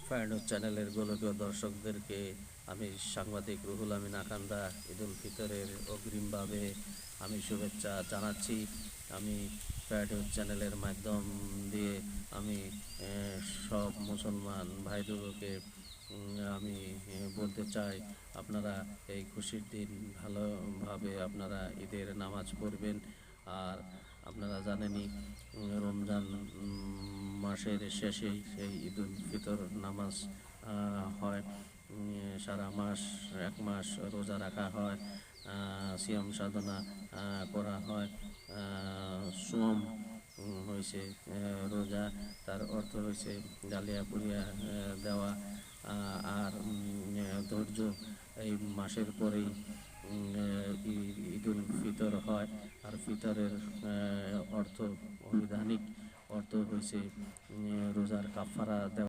Fire চ্যানেলের গোলকীয় দর্শকদেরকে আমি সাংবাদিক রুহুল আমিন আকান্দা ঈদুল ফিতরের অগ্রিমভাবে আমি শুভেচ্ছা জানাচ্ছি। আমি ফায়ার চ্যানেলের মাধ্যম দিয়ে আমি সব মুসলমান ভাইদেরকে আমি বলতে চাই, আপনারা এই খুশির দিন ভালোভাবে আপনারা ঈদের নামাজ পড়বেন। আর আপনারা জানেনই রমজান মাসের শেষেই সেই ঈদুল ফিতর নামাজ হয়। সারা মাস 1 মাস রোজা রাখা হয়, সিয়াম সাধনা করা হয়। সোম হয়েছে রোজা, তার অর্থ হয়েছে জালিয়া পুড়িয়া দেওয়া। আর ধৈর্য, এই মাসের পরেই ঈদুল ফিতর হয়। আর ফিতরের অর্থ, অভিধানিক অর্থ হয়েছে রোজার কাফারা দেওয়া।